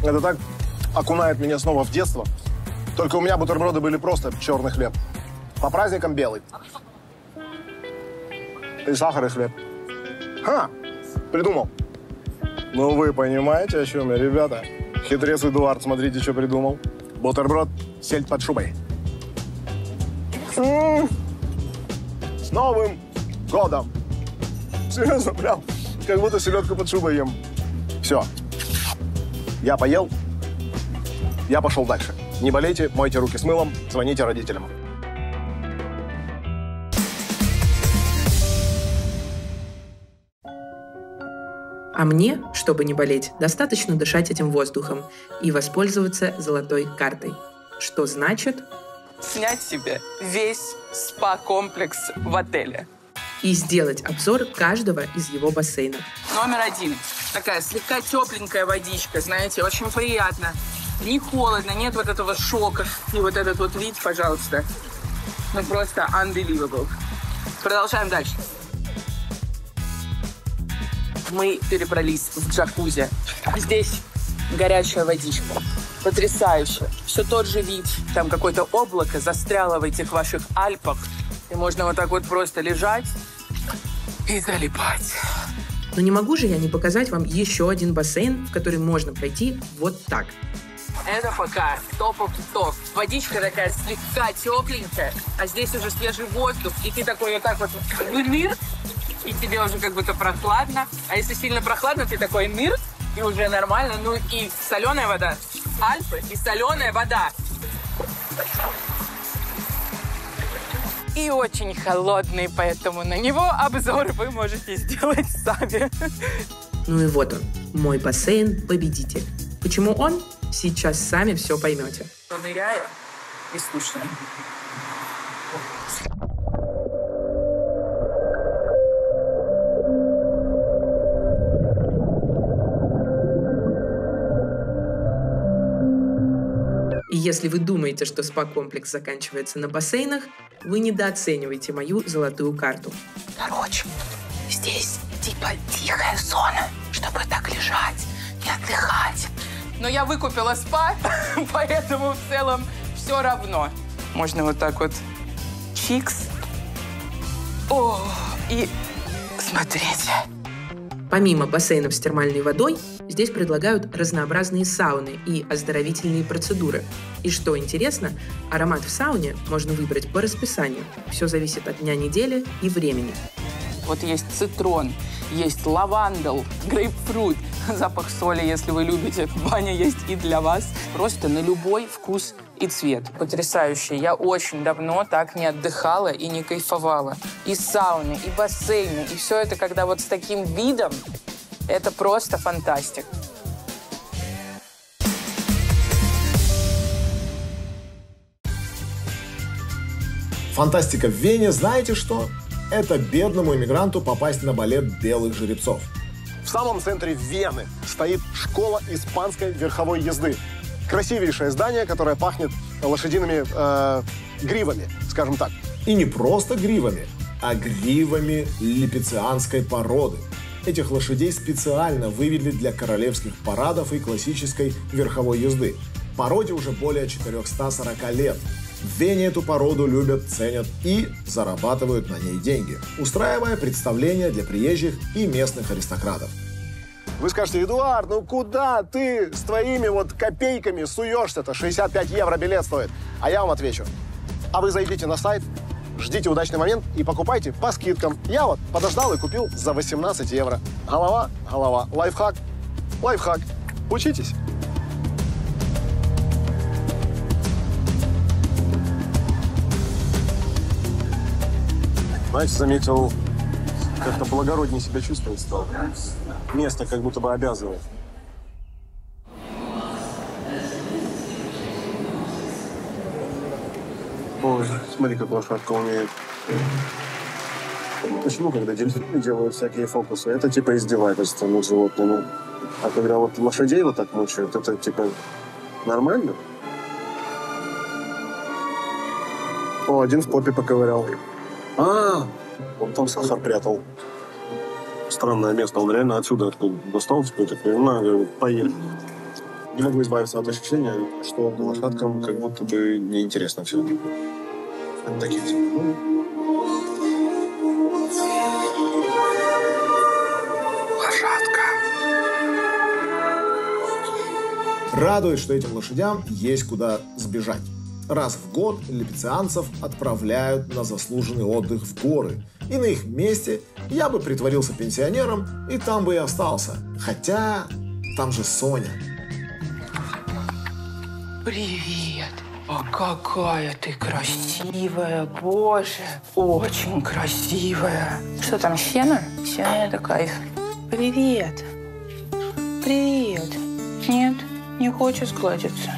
Это так окунает меня снова в детство. Только у меня бутерброды были просто черный хлеб. По праздникам белый. И сахар, и хлеб. Ха! Придумал. Ну вы понимаете, о чем я, ребята? Хитрец Эдуард, смотрите, что придумал. Бутерброд, сельдь под шубой. С Новым годом! Серьезно, прям, как будто селедку под шубой ем. Все. Я поел. Я пошел дальше. Не болейте, мойте руки с мылом, звоните родителям. А мне, чтобы не болеть, достаточно дышать этим воздухом и воспользоваться золотой картой. Что значит снять себе весь спа-комплекс в отеле. И сделать обзор каждого из его бассейнов. Номер 1. Такая слегка тепленькая водичка, знаете, очень приятно. Не холодно, нет вот этого шока. И вот этот вот вид, пожалуйста. Ну просто unbelievable. Продолжаем дальше. Мы перебрались в джакузи. Здесь горячая водичка. Потрясающе. Все тот же вид. Там какое-то облако застряло в этих ваших Альпах. И можно вот так вот просто лежать и залипать. Но не могу же я не показать вам еще один бассейн, в который можно пройти вот так. Это пока топ-топ. Водичка такая слегка тепленькая, а здесь уже свежий воздух. И ты такой вот так вот ныр, и тебе уже как будто прохладно. А если сильно прохладно, ты такой ныр, и уже нормально. Ну и соленая вода. Альпы и соленая вода. И очень холодный, поэтому на него обзор вы можете сделать сами. Ну и вот он, мой бассейн-победитель. Почему он? Сейчас сами все поймете. Ныряем и слушаем. И если вы думаете, что спа-комплекс заканчивается на бассейнах, вы недооцениваете мою золотую карту. Короче, здесь типа тихая зона, чтобы так лежать и отдыхать. Но я выкупила спа, поэтому в целом все равно. Можно вот так вот чикс. О, и смотрите. Помимо бассейнов с термальной водой, здесь предлагают разнообразные сауны и оздоровительные процедуры. И что интересно, аромат в сауне можно выбрать по расписанию. Все зависит от дня недели и времени. Вот есть цитрон, есть лавандл, грейпфрут, запах соли, если вы любите. Баня есть и для вас. Просто на любой вкус и цвет. Потрясающе. Я очень давно так не отдыхала и не кайфовала. И сауны, и бассейны, и все это, когда вот с таким видом, это просто фантастика. Фантастика в Вене, знаете что? Это бедному иммигранту попасть на балет белых жеребцов. В самом центре Вены стоит школа испанской верховой езды. Красивейшее здание, которое пахнет лошадиными гривами, скажем так. И не просто гривами, а гривами липецианской породы. Этих лошадей специально вывели для королевских парадов и классической верховой езды. Породе уже более 440 лет. В Вене эту породу любят, ценят и зарабатывают на ней деньги, устраивая представления для приезжих и местных аристократов. Вы скажете: Эдуард, ну куда ты с твоими вот копейками суешься-то? 65 евро билет стоит. А я вам отвечу: а вы зайдите на сайт, ждите удачный момент и покупайте по скидкам. Я вот подождал и купил за 18 евро. Голова, голова. Лайфхак, лайфхак. Учитесь. Знаете, заметил, как-то благороднее себя чувствовать стал. Место как будто бы обязывает. Ой, смотри, как лошадка умеет. Почему, когда дельфины делают всякие фокусы, это типа издевательство над животными. А когда вот лошадей вот так мучают, это типа нормально? О, один в попе поковырял. Он там сахар прятал. Странное место. Он реально отсюда откуда достал, такой, на, поели. Не могу избавиться от ощущения, что лошадкам как будто бы неинтересно все. Это такие типа. Лошадка. Радует, что этим лошадям есть куда сбежать. Раз в год липецианцев отправляют на заслуженный отдых в горы. И на их месте я бы притворился пенсионером, и там бы и остался. Хотя там же Соня. Привет. А какая ты красивая, боже. Очень красивая. Что там, сено? Сено — это кайф. Привет. Привет. Нет, не хочешь сгладиться?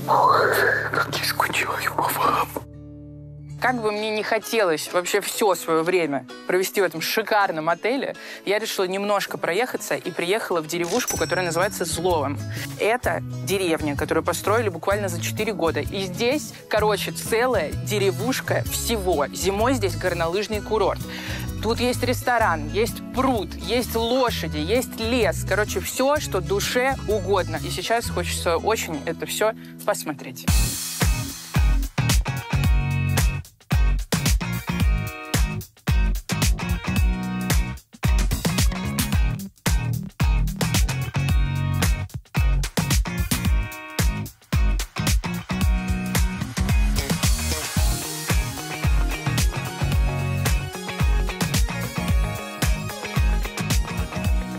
Ох, как я скучаю по вам. как бы мне не хотелось вообще все свое время провести в этом шикарном отеле, я решила немножко проехаться и приехала в деревушку, которая называется Зловом. Это деревня, которую построили буквально за 4 года. И здесь, короче, целая деревушка всего. Зимой здесь горнолыжный курорт. Тут есть ресторан, есть пруд, есть лошади, есть лес. Короче, все, что душе угодно. И сейчас хочется очень это все посмотреть.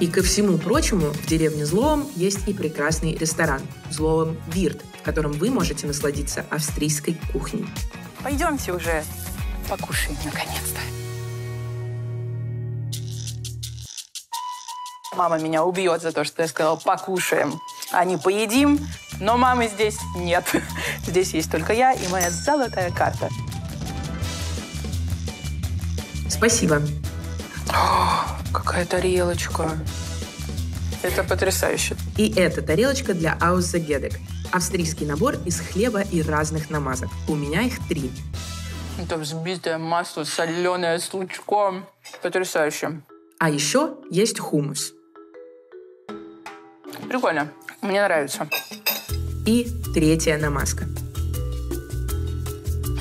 И ко всему прочему, в деревне Злоом есть и прекрасный ресторан Злоом Вирт, в котором вы можете насладиться австрийской кухней. Пойдемте уже покушаем, наконец-то. Мама меня убьет за то, что я сказала «покушаем», а не «поедим». Но мамы здесь нет. Здесь есть только я и моя золотая карта. Спасибо. Какая тарелочка. Это потрясающе. И эта тарелочка для Ауссагедек. Австрийский набор из хлеба и разных намазок. У меня их 3. Это взбитое масло, соленое с лучком. Потрясающе. А еще есть хумус. Прикольно. Мне нравится. И 3-я намазка.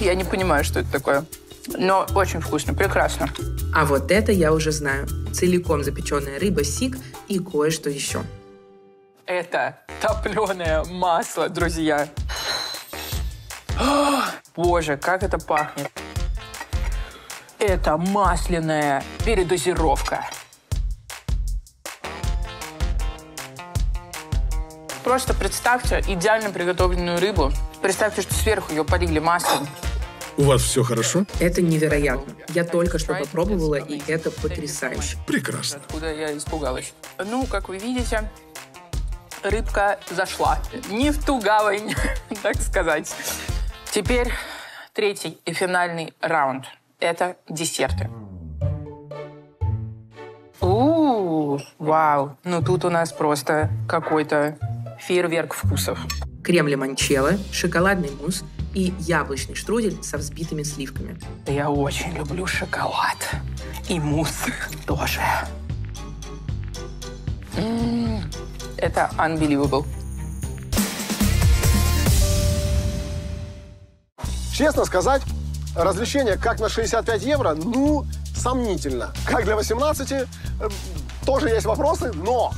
Я не понимаю, что это такое. Но очень вкусно, прекрасно. А вот это я уже знаю. Целиком запеченная рыба сик и кое-что еще. Это топленое масло, друзья. О, боже, как это пахнет. Это масляная передозировка. Просто представьте идеально приготовленную рыбу. Представьте, что сверху ее полили маслом. У вас все хорошо? Это невероятно. Я только что попробовала, и это потрясающе. Прекрасно. Откуда я испугалась. Ну, как вы видите, рыбка зашла. Не в ту гавань, так сказать. Теперь 3-й и финальный раунд. Это десерты. Вау. Ну, тут у нас просто какой-то фейерверк вкусов. Крем-лимончелло, шоколадный мусс и яблочный штрудель со взбитыми сливками. Я очень люблю шоколад. И мусс тоже. Это unbelievable. Честно сказать, развлечение как на 65 евро, ну, сомнительно. Как для 18, тоже есть вопросы, но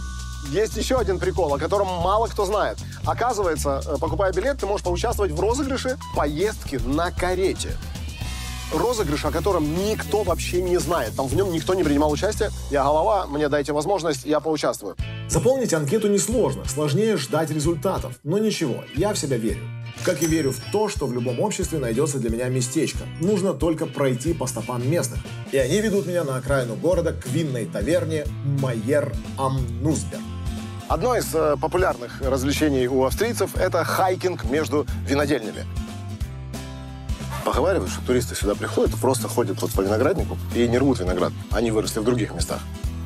есть еще один прикол, о котором мало кто знает. Оказывается, покупая билет, ты можешь поучаствовать в розыгрыше поездки на карете. Розыгрыш, о котором никто вообще не знает. Там в нем никто не принимал участие. Я голова, мне дайте возможность, я поучаствую. Заполнить анкету несложно, сложнее ждать результатов. Но ничего, я в себя верю. Как и верю в то, что в любом обществе найдется для меня местечко. Нужно только пройти по стопам местных. И они ведут меня на окраину города к винной таверне Майер ам Нусберг. Одно из популярных развлечений у австрийцев – это хайкинг между винодельнями. Поговаривают, что туристы сюда приходят и просто ходят вот по винограднику и не рвут виноград. Они выросли в других местах,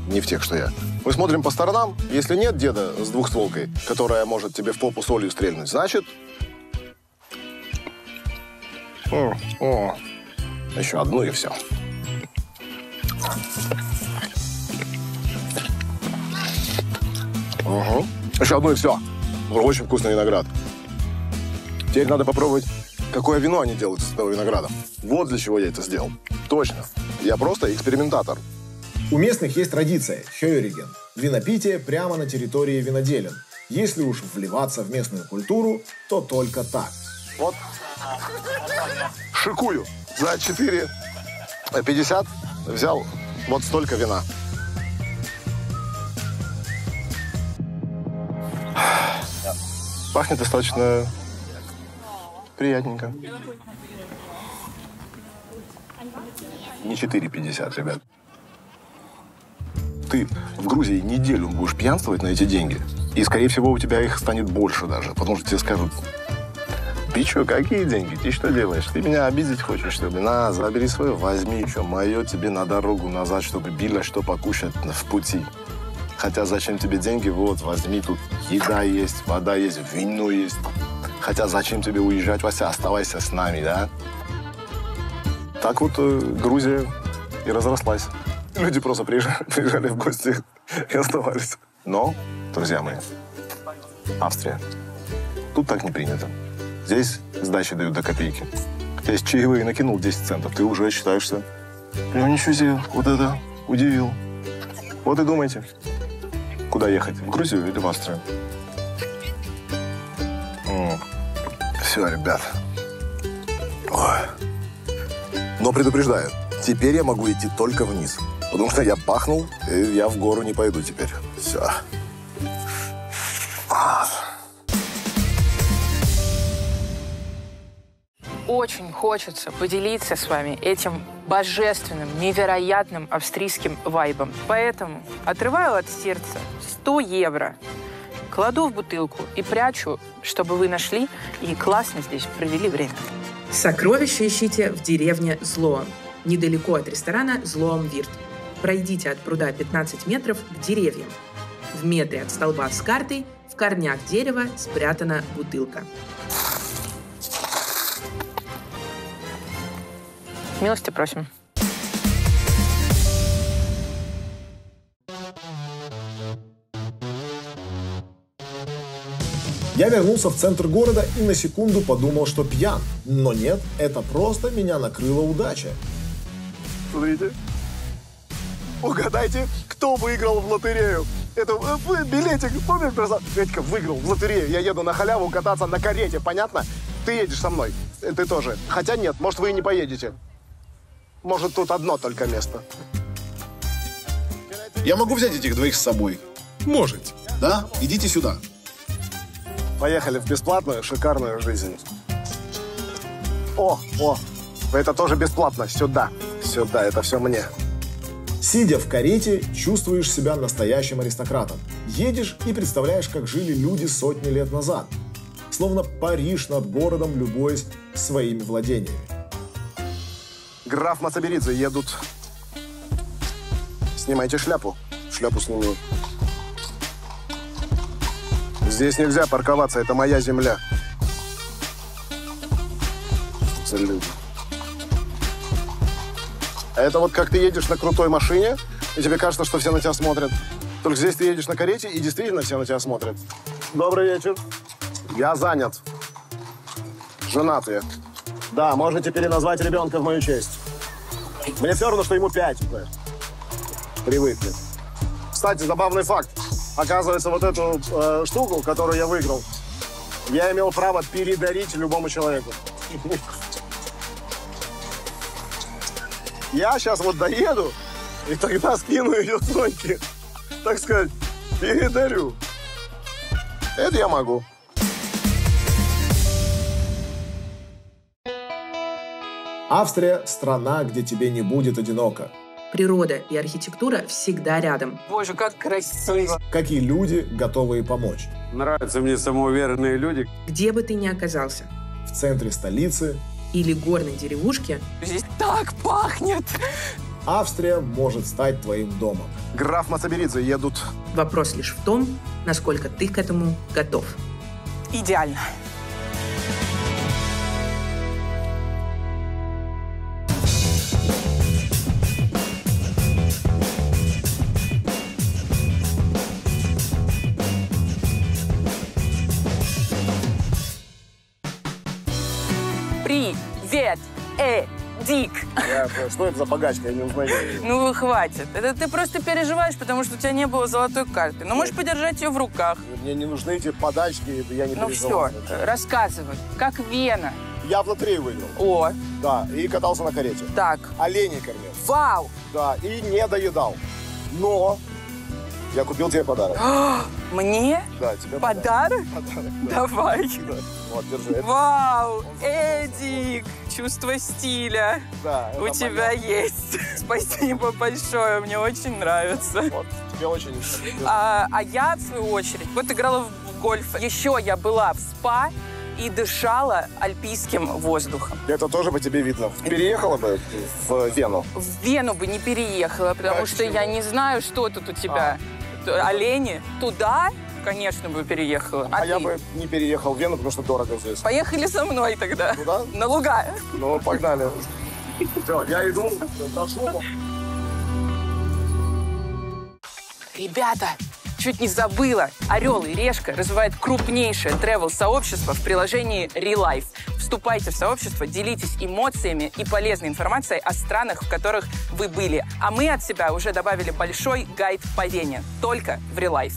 не в тех, что я. Мы смотрим по сторонам. Если нет деда с двухстволкой, которая может тебе в попу солью стрельнуть, значит... Еще одну и все. Угу. Еще одну и все. Очень вкусный виноград. Теперь надо попробовать, какое вино они делают из этого винограда. Вот для чего я это сделал. Точно. Я просто экспериментатор. У местных есть традиция – хёйриген – винопитие прямо на территории виноделин. Если уж вливаться в местную культуру, то только так. Вот. Шикую. За 4,50 взял вот столько вина. Пахнет достаточно приятненько. Не 4,50, ребят. Ты в Грузии неделю будешь пьянствовать на эти деньги, и, скорее всего, у тебя их станет больше даже, потому что тебе скажут: Ты что, какие деньги? Ты что делаешь? Ты меня обидеть хочешь, что ли? На, забери свое, возьми еще мое тебе на дорогу назад, чтобы было что покушать в пути. Хотя зачем тебе деньги? Вот, возьми, тут еда есть, вода есть, вино есть. Хотя зачем тебе уезжать, Вася? Оставайся с нами, да? Так вот Грузия и разрослась. Люди просто приезжали в гости и оставались. Но, друзья мои, Австрия. Тут так не принято. Здесь сдачи дают до копейки. Здесь чаевые накинул 10 центов, ты уже считаешься. Ну ничего себе, вот это удивил. Вот и думайте, куда ехать, в Грузию или в Австрию. Все, ребят. Ой. Но предупреждаю, теперь я могу идти только вниз. Потому что я пахнул, и я в гору не пойду теперь. Все. Очень хочется поделиться с вами этим божественным, невероятным австрийским вайбом. Поэтому отрываю от сердца 100 евро, кладу в бутылку и прячу, чтобы вы нашли и классно здесь провели время. Сокровища ищите в деревне Злоом, недалеко от ресторана Злоом-Вирт. Пройдите от пруда 15 метров к деревьям. В метре от столба с картой в корнях дерева спрятана бутылка. Милости просим. Я вернулся в центр города и на секунду подумал, что пьян. Но нет, это просто меня накрыла удача. Смотрите. Угадайте, кто выиграл в лотерею? Это билетик, помнишь, Петька выиграл в лотерею. Я еду на халяву кататься на карете, понятно? Ты едешь со мной, ты тоже. Хотя нет, может, вы и не поедете. Может, тут одно только место. Я могу взять этих двоих с собой? Можете. Да? Идите сюда. Поехали в бесплатную, шикарную жизнь. О, это тоже бесплатно. Сюда, это все мне. Сидя в карете, чувствуешь себя настоящим аристократом. Едешь и представляешь, как жили люди сотни лет назад. Словно Париж над городом, любуясь своими владениями. Граф Мацаберидзе едут. Снимайте шляпу. Шляпу сниму. Здесь нельзя парковаться, это моя земля. Люди. А это вот как ты едешь на крутой машине, и тебе кажется, что все на тебя смотрят. Только здесь ты едешь на карете, и действительно все на тебя смотрят. Добрый вечер. Я занят. Женатый. Да, можете переназвать ребенка в мою честь. Мне все равно, что ему 5. Привыкли. Кстати, забавный факт. Оказывается, вот эту штуку, которую я выиграл, я имел право передарить любому человеку. Я сейчас вот доеду, и тогда скину ее Соньке. Так сказать, передарю. Это я могу. Австрия – страна, где тебе не будет одиноко. Природа и архитектура всегда рядом. Боже, как красиво. Как и люди, готовые помочь. Нравятся мне самоуверенные люди. Где бы ты ни оказался. В центре столицы. Или горной деревушке. Здесь так пахнет. Австрия может стать твоим домом. Граф Мацаберидзе едут. Вопрос лишь в том, насколько ты к этому готов. Идеально. Привет, Эдик. Что это за богачка? Я не узнаю. Ну, хватит. Это ты просто переживаешь, потому что у тебя не было золотой карты. Но можешь подержать ее в руках. Мне не нужны эти подачки, я не Ну все, рассказывай. Как Вена? Я в лотерею выиграл. О. Да, и катался на карете. Так. Оленей кормил. Вау. Да, и не доедал. Но я купил тебе подарок. Мне? Да, тебе подарок. Подарок, да. Давай. Да. Вот, держи. Вау, Эдик, чувство стиля. Да, у тебя есть. Спасибо большое, мне очень нравится. Вот, тебе очень. А я, в свою очередь, вот играла в гольф. Еще я была в спа и дышала альпийским воздухом. Это тоже по тебе видно. Переехала бы в Вену? В Вену бы не переехала, потому что я не знаю, что тут у тебя. Олени? Туда, конечно, бы переехала. А я бы не переехал в Вену, потому что дорого здесь. Поехали со мной тогда. Куда? На луга. Ну, погнали. Все, я иду. Ребята, чуть не забыла. Орел и Решка развивает крупнейшее тревел-сообщество в приложении ReLife. Вступайте в сообщество, делитесь эмоциями и полезной информацией о странах, в которых вы были. А мы от себя уже добавили большой гайд по Вене. Только в ReLife.